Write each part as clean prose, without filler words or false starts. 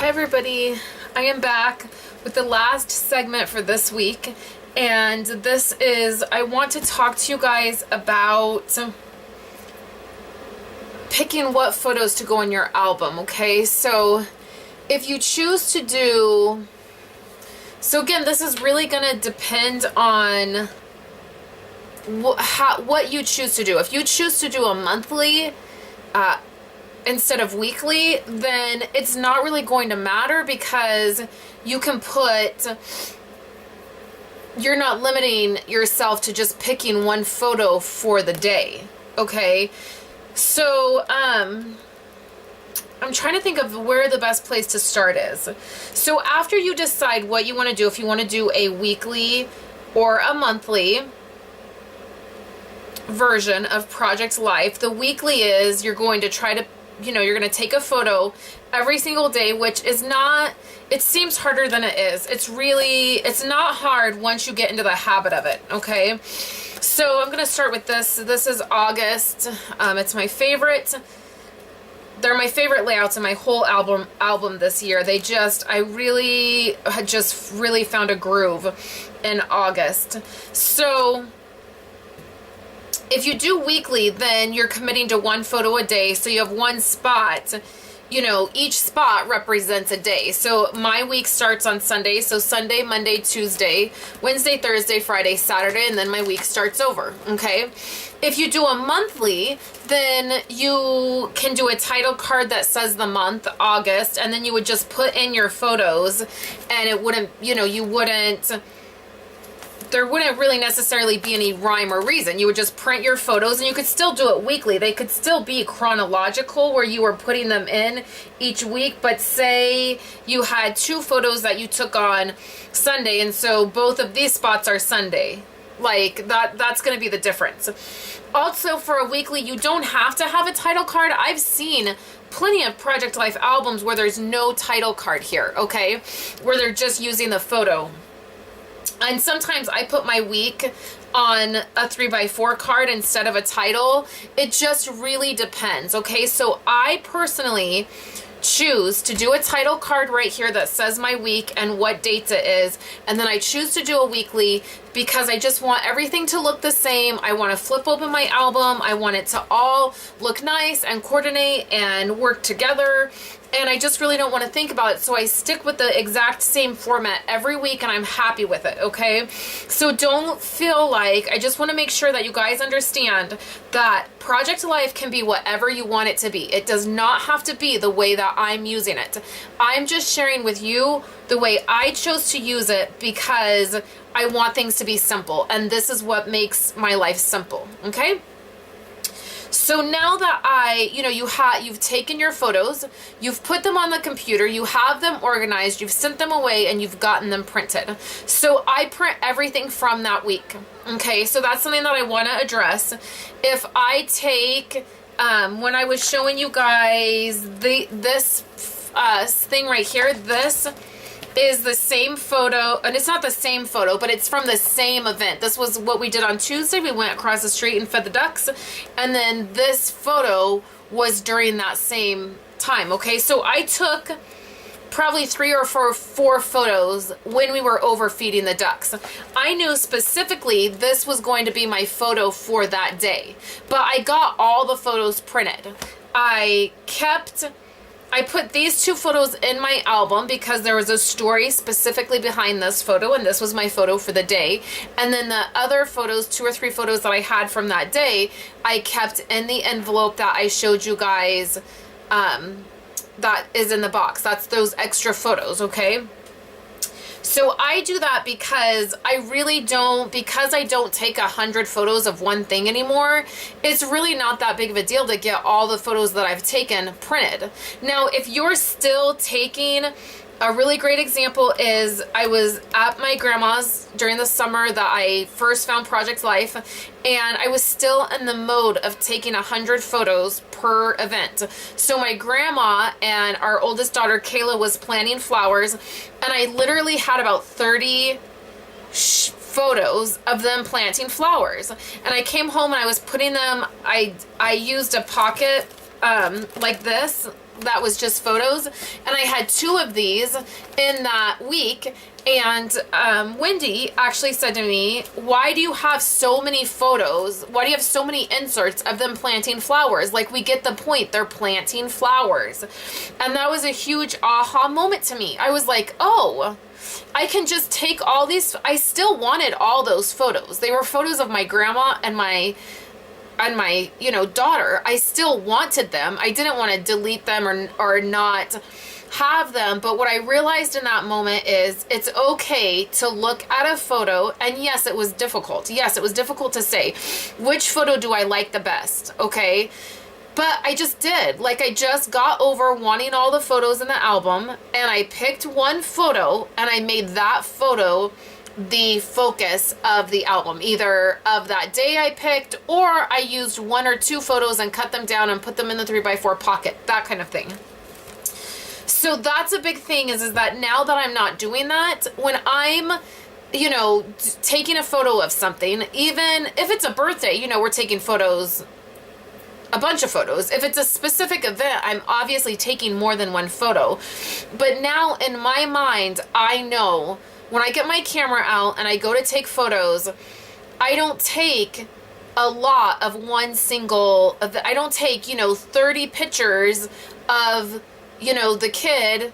Hi everybody, I am back with the last segment for this week, and this is, I want to talk to you guys about picking what photos to go in your album, okay? So if you choose to do, so again, this is really going to depend on what you choose to do. If you choose to do a monthly instead of weekly, then it's not really going to matter because you can you're not limiting yourself to just picking one photo for the day, okay? So, I'm trying to think of where the best place to start is. So after you decide what you want to do, if you want to do a weekly or a monthly version of Project Life, the weekly is you're going to try to, you're going to take a photo every single day, which is not, it seems harder than it is. It's not hard once you get into the habit of it, okay? So I'm going to start with this. This is August. It's my favorite. They're my favorite layouts in my whole album this year. I really found a groove in August. So if you do weekly, then you're committing to one photo a day. So you have one spot. Each spot represents a day. So my week starts on Sunday. So Sunday, Monday, Tuesday, Wednesday, Thursday, Friday, Saturday, and then my week starts over, okay? If you do a monthly, then you can do a title card that says the month, August, and then you would just put in your photos, and it wouldn't, there wouldn't really necessarily be any rhyme or reason. You would just print your photos, and you could still do it weekly. They could still be chronological where you were putting them in each week, but say you had two photos that you took on Sunday, and so both of these spots are Sunday. Like that's going to be the difference. Also, for a weekly, you don't have to have a title card. I've seen plenty of Project Life albums where there's no title card here, okay? Where they're just using the photo. And sometimes I put my week on a 3x4 card instead of a title. It just really depends, okay? So I personally choose to do a title card right here that says my week and what dates it is, and then I choose to do a weekly because I just want everything to look the same. I want to flip open my album. I want it to all look nice and coordinate and work together, and I just really don't want to think about it, so I stick with the exact same format every week, and I'm happy with it, okay? So don't feel like, I just want to make sure that you guys understand that Project Life can be whatever you want it to be. It does not have to be the way that I'm using it. I'm just sharing with you the way I chose to use it because I want things to be simple, and this is what makes my life simple, okay? So now that you've taken your photos, you've put them on the computer, you have them organized, you've sent them away, and you've gotten them printed. So I print everything from that week. Okay, so that's something that I want to address. If I take, when I was showing you guys this thing right here, this is the same photo, and it's not the same photo, but it's from the same event. This was what we did on Tuesday. We went across the street and fed the ducks, and then this photo was during that same time, okay? So I took probably 3 or 4 photos when we were overfeeding the ducks. I knew specifically this was going to be my photo for that day, but I got all the photos printed. I put these 2 photos in my album because there was a story specifically behind this photo, and this was my photo for the day. And then the other photos, 2 or 3 photos that I had from that day, I kept in the envelope that I showed you guys that is in the box. That's those extra photos, okay? So I do that because because I don't take 100 photos of one thing anymore, it's really not that big of a deal to get all the photos that I've taken printed. Now, if you're still taking, a really great example is I was at my grandma's during the summer that I first found Project Life, and I was still in the mode of taking 100 photos per event. So my grandma and our oldest daughter Kayla was planting flowers, and I literally had about 30 photos of them planting flowers. And I came home and I was putting them, I used a pocket like this, that was just photos. And I had 2 of these in that week. And Wendy actually said to me, why do you have so many photos? Why do you have so many inserts of them planting flowers? Like, we get the point. They're planting flowers. And that was a huge aha moment to me. I was like, oh, I can just take all these. I still wanted all those photos. They were photos of my grandma and my daughter. I still wanted them. I didn't want to delete them or not have them. But what I realized in that moment is it's okay to look at a photo. And yes, it was difficult. Yes, it was difficult to say, which photo do I like the best? Okay. But I just did. Like, I just got over wanting all the photos in the album, and I picked one photo and I made that photo the focus of the album, either of that day I picked, or I used 1 or 2 photos and cut them down and put them in the 3x4 pocket, that kind of thing. So that's a big thing is that now that I'm not doing that, when I'm, taking a photo of something, even if it's a birthday, we're taking photos, a bunch of photos. If it's a specific event, I'm obviously taking more than 1 photo. But now in my mind, I know when I get my camera out and I go to take photos, I don't take a lot of one single, I don't take, 30 pictures of, the kid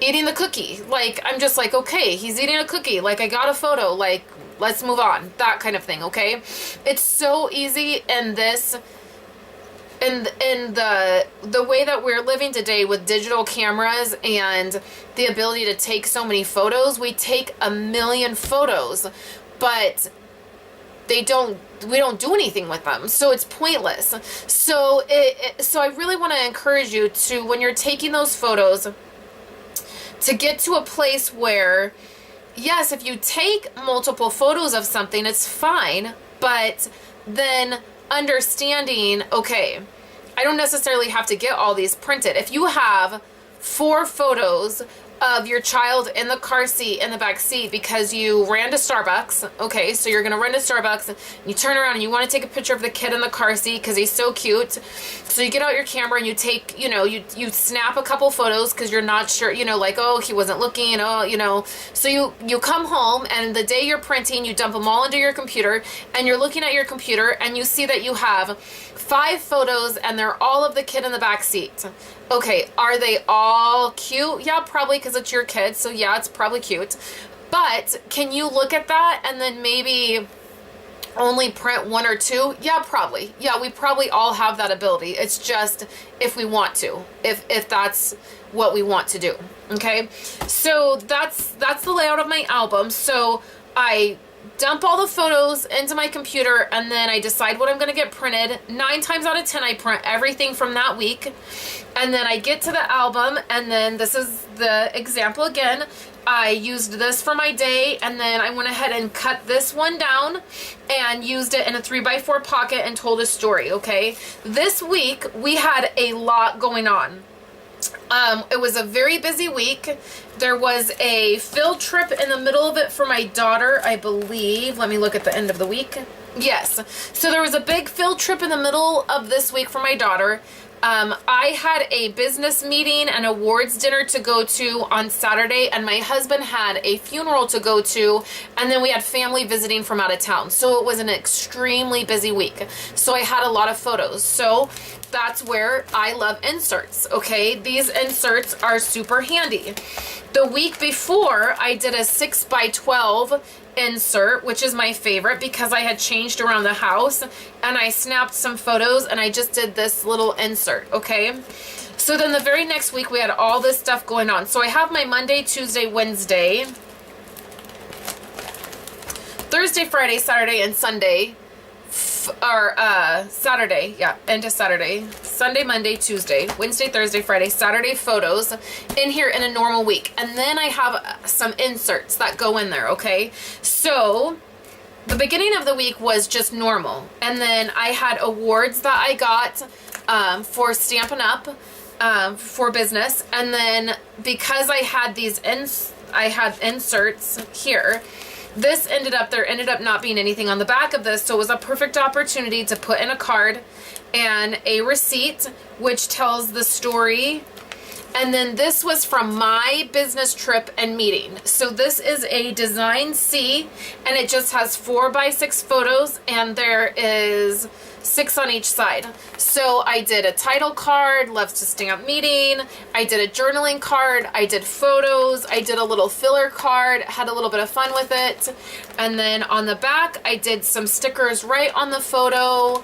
eating the cookie. Like, I'm just like, okay, he's eating a cookie. Like, I got a photo. Like, let's move on. That kind of thing, okay? It's so easy in this, in the way that we're living today with digital cameras and the ability to take so many photos. We take a million photos, but we don't do anything with them, so it's pointless. So I really want to encourage you to, when you're taking those photos, to get to a place where, yes, if you take multiple photos of something, it's fine, but then understanding, okay, I don't necessarily have to get all these printed. If you have 4 photos of your child in the car seat, in the back seat, because you ran to Starbucks, okay, so you're gonna run to Starbucks, and you turn around and you want to take a picture of the kid in the car seat because he's so cute, so you get out your camera and you take, you snap a couple photos because you're not sure, like, oh, he wasn't looking, so you come home, and the day you're printing, you dump them all into your computer, and you're looking at your computer, and you see that you have 5 photos, and they're all of the kid in the back seat. Okay, are they all cute? Yeah, probably, because it's your kid, so yeah, it's probably cute. But can you look at that and then maybe only print 1 or 2? Yeah, probably. Yeah, we probably all have that ability. It's just if we want to, if that's what we want to do. Okay, so that's the layout of my album. So I dump all the photos into my computer, and then I decide what I'm going to get printed. 9 times out of 10, I print everything from that week. And then I get to the album, and then this is the example again. I used this for my day, and then I went ahead and cut this one down and used it in a 3x4 pocket and told a story, okay? This week, we had a lot going on. It was a very busy week. There was a field trip in the middle of it for my daughter, I believe. Let me look at the end of the week. Yes. So there was a big field trip in the middle of this week for my daughter. I had a business meeting and awards dinner to go to on Saturday, and my husband had a funeral to go to, and then we had family visiting from out of town. So it was an extremely busy week. So I had a lot of photos. So that's where I love inserts, okay? These inserts are super handy. The week before, I did a 6x12 insert, which is my favorite because I had changed around the house, and I snapped some photos, and I just did this little insert, okay? So then the very next week, we had all this stuff going on. So I have my Monday, Tuesday, Wednesday, Thursday, Friday, Saturday, and Sunday, Saturday, yeah, into Saturday, Sunday, Monday, Tuesday, Wednesday, Thursday, Friday, Saturday photos in here in a normal week. And then I have some inserts that go in there, okay? So the beginning of the week was just normal. And then I had awards that I got for Stampin' Up! For business. And then because I had these I had inserts here, there ended up not being anything on the back of this, so it was a perfect opportunity to put in a card and a receipt which tells the story. And then this was from my business trip and meeting. So this is a design C, and it just has 4x6 photos, and there is 6 on each side. So I did a title card, Loves to Stay Up meeting, I did a journaling card, I did photos, I did a little filler card, had a little bit of fun with it. And then on the back, I did some stickers right on the photo.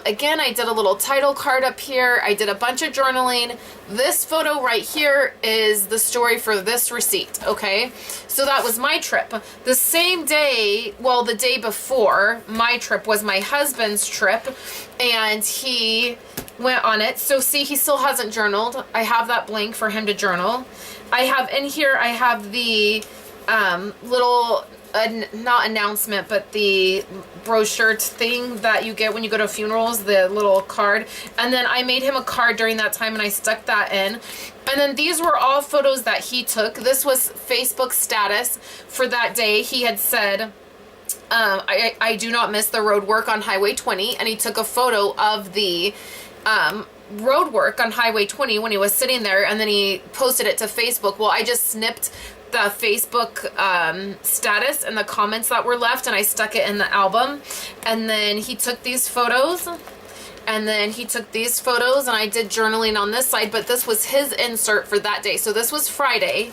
Again, I did a little title card up here. I did a bunch of journaling. This photo right here is the story for this receipt, okay? So that was my trip. The same day, well, the day before my trip was my husband's trip, and he went on it. So see, he still hasn't journaled. I have that blank for him to journal. I have in here, I have the little... not announcement, but the brochure thing that you get when you go to funerals, the little card. And then I made him a card during that time, and I stuck that in. And then these were all photos that he took. This was Facebook status for that day. He had said, I do not miss the road work on Highway 20. And he took a photo of the road work on Highway 20 when he was sitting there, and then he posted it to Facebook. Well, I just snipped the Facebook status and the comments that were left, and I stuck it in the album. And then he took these photos, and then he took these photos, and I did journaling on this side, but this was his insert for that day. So this was Friday,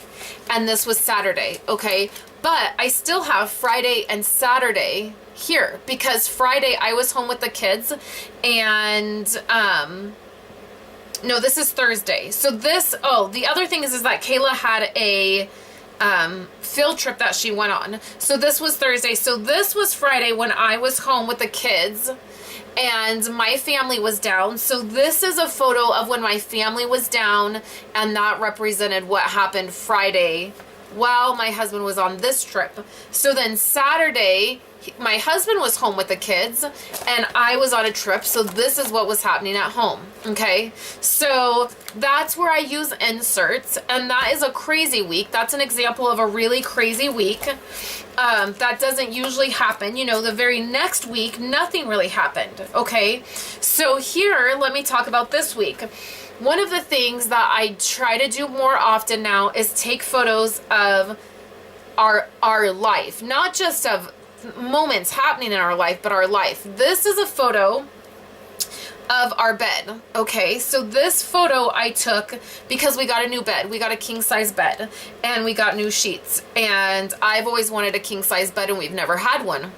and this was Saturday, okay? But I still have Friday and Saturday here, because Friday I was home with the kids, and no, this is Thursday. So this, oh, the other thing is that Kayla had a field trip that she went on. So this was Thursday. So this was Friday when I was home with the kids and my family was down. So this is a photo of when my family was down, and that represented what happened Friday while my husband was on this trip. So then Saturday, my husband was home with the kids and I was on a trip, so this is what was happening at home, okay? So that's where I use inserts, and that is a crazy week. That's an example of a really crazy week. That doesn't usually happen. You know, the very next week, nothing really happened, okay? So here, let me talk about this week. One of the things that I try to do more often now is take photos of our life, not just of moments happening in our life, but our life. This is a photo of our bed, okay? So this photo I took because we got a new bed. We got a king-size bed, and we got new sheets, and I've always wanted a king-size bed, and we've never had one.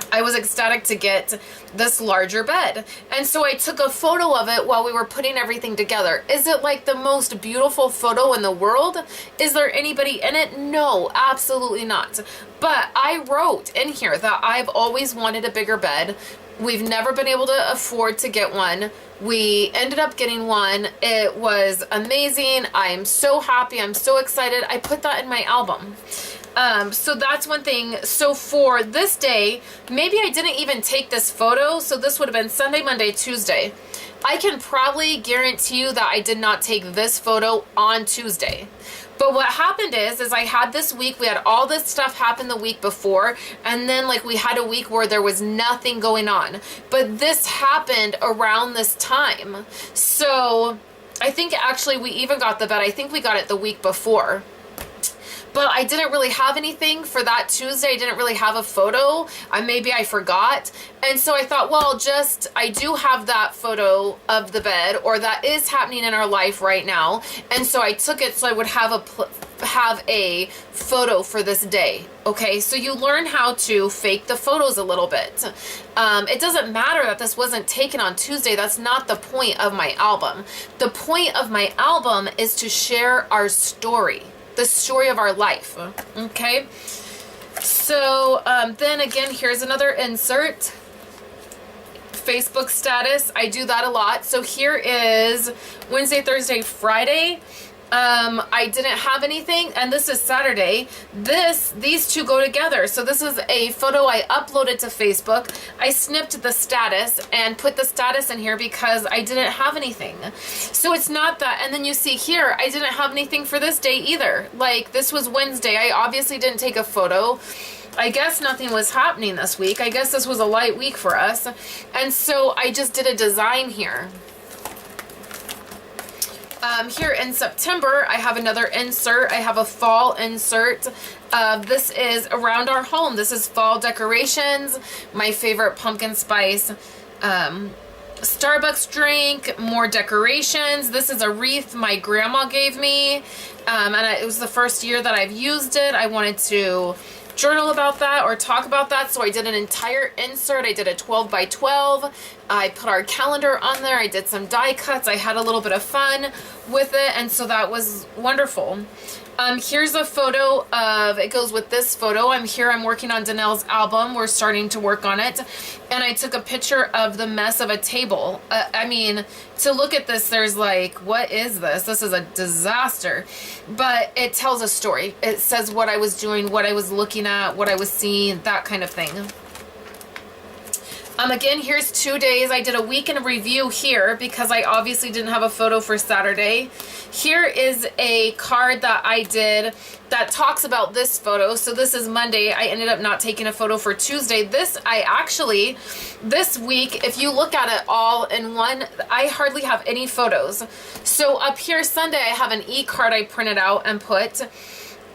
I was ecstatic to get this larger bed. And so I took a photo of it while we were putting everything together. Is it like the most beautiful photo in the world? Is there anybody in it? No, absolutely not. But I wrote in here that I've always wanted a bigger bed. We've never been able to afford to get one. We ended up getting one. It was amazing. I am so happy. I'm so excited. I put that in my album. So that's one thing. So for this day, maybe I didn't even take this photo. So this would have been Sunday, Monday, Tuesday. I can probably guarantee you that I did not take this photo on Tuesday. But what happened is I had this week, we had all this stuff happen the week before, and then like we had a week where there was nothing going on. But this happened around this time. So I think actually we even got the bed, I think we got it the week before. But I didn't really have anything for that Tuesday. I didn't really have a photo. Maybe I forgot. And so I thought, well, I do have that photo of the bed, or that is happening in our life right now. And so I took it so I would have a photo for this day. Okay, so you learn how to fake the photos a little bit. It doesn't matter that this wasn't taken on Tuesday. That's not the point of my album. The point of my album is to share our story. The story of our life, okay? So then again, here's another insert. Facebook status, I do that a lot. So here is Wednesday, Thursday, Friday, I didn't have anything, and this is Saturday. These two go together. So this is a photo I uploaded to Facebook. I snipped the status and put the status in here because I didn't have anything. So it's not that. And then you see here, I didn't have anything for this day either. Like, this was Wednesday. I obviously didn't take a photo. I guess nothing was happening this week. I guess this was a light week for us. And so I just did a design here. Here in September, I have another insert. I have a fall insert. This is around our home. This is fall decorations, my favorite pumpkin spice Starbucks drink, more decorations. This is a wreath my grandma gave me, and it was the first year that I've used it. I wanted to journal about that or talk about that, so I did an entire insert. I did a 12 by 12. I put our calendar on there. I did some die cuts. I had a little bit of fun with it, and so that was wonderful. Here's a photo of, it goes with this photo. I'm working on Danelle's album. We're starting to work on it. And I took a picture of the mess of a table. I mean, to look at this, there's like, what is this? This is a disaster. But it tells a story. It says what I was doing, what I was looking at, what I was seeing, that kind of thing. Again, here's 2 days. I did a week in review here because I obviously didn't have a photo for Saturday. Here is a card that I did that talks about this photo. So this is Monday. I ended up not taking a photo for Tuesday. This week, if you look at it all in one, I hardly have any photos. So up here Sunday, I have an e-card I printed out and put.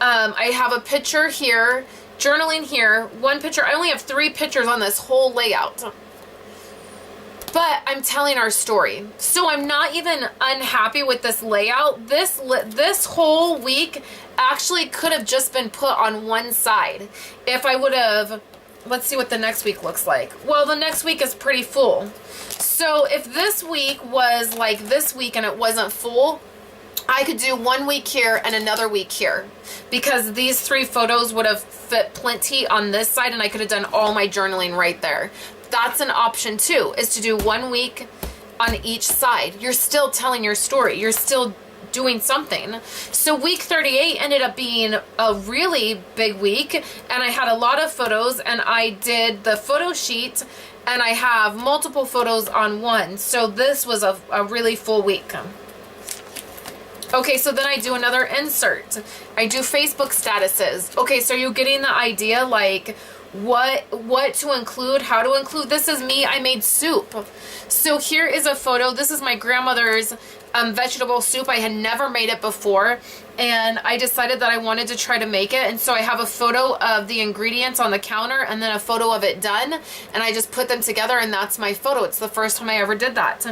I have a picture here. Journaling here, one picture. I only have 3 pictures on this whole layout. But I'm telling our story. So I'm not even unhappy with this layout. This whole week actually could have just been put on one side. If I would have, let's see what the next week looks like. Well, the next week is pretty full. So if this week was like this week and it wasn't full, I could do 1 week here and another week here, because these 3 photos would have fit plenty on this side and I could have done all my journaling right there. That's an option too, is to do 1 week on each side. You're still telling your story. You're still doing something. So week 38 ended up being a really big week, and I had a lot of photos, and I did the photo sheet, and I have multiple photos on one. So this was a really full week. Okay, so then I do another insert. I do Facebook statuses. Okay, so you're getting the idea, like what to include, how to include. This is me. I made soup. So here is a photo. This is my grandmother's vegetable soup. I had never made it before, and I decided that I wanted to try to make it. And so I have a photo of the ingredients on the counter and then a photo of it done, and I just put them together, and that's my photo. It's the first time I ever did that.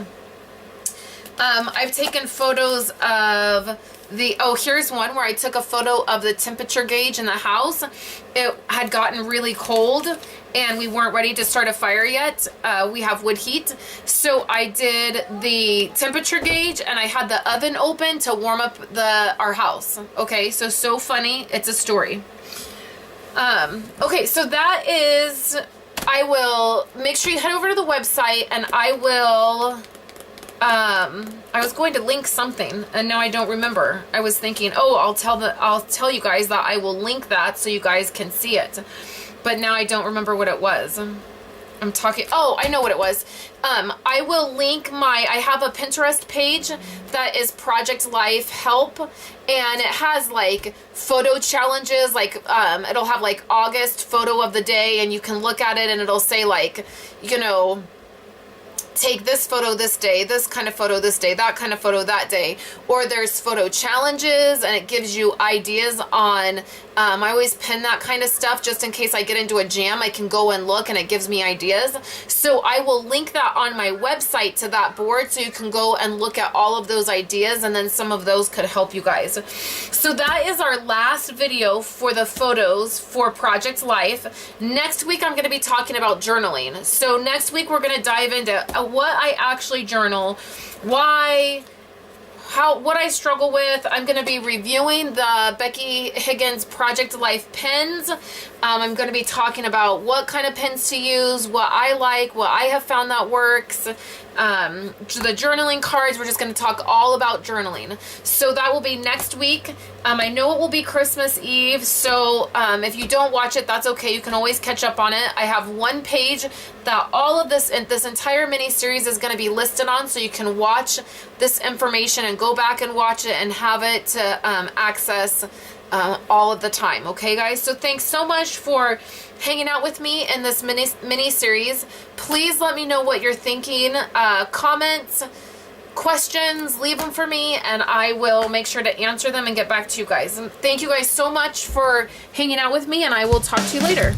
I've taken photos of here's one where I took a photo of the temperature gauge in the house. It had gotten really cold and we weren't ready to start a fire yet. We have wood heat. So I did the temperature gauge and I had the oven open to warm up our house. Okay, so funny. It's a story. Okay, so that is, I will make sure you head over to the website, and I will... I was going to link something and now I don't remember. I was thinking, oh, I'll tell you guys that I will link that so you guys can see it. But now I don't remember what it was. Oh, I know what it was. I will link I have a Pinterest page that is Project Life Help, and it has like photo challenges, like it'll have like August photo of the day, and you can look at it and it'll say like, you know, take this photo this day, this kind of photo this day, that kind of photo that day. Or there's photo challenges, and it gives you ideas on, I always pin that kind of stuff just in case I get into a jam. I can go and look and it gives me ideas. So I will link that on my website to that board so you can go and look at all of those ideas, and then some of those could help you guys. So that is our last video for the photos for Project Life. Next week I'm going to be talking about journaling. So next week we're going to dive into what I actually journal, why, what I struggle with. I'm going to be reviewing the Becky Higgins Project Life pins. I'm going to be talking about what kind of pins to use, what I like, what I have found that works. The journaling cards, we're just going to talk all about journaling. So that will be next week. I know it will be Christmas Eve, so if you don't watch it, that's okay. You can always catch up on it. I have one page that all of this entire mini series is going to be listed on, so you can watch this information and go back and watch it and have it to access all of the time. Okay, guys? So thanks so much for hanging out with me in this mini series. Please let me know what you're thinking. Comments, questions, leave them for me, and I will make sure to answer them and get back to you guys. And thank you guys so much for hanging out with me, and I will talk to you later.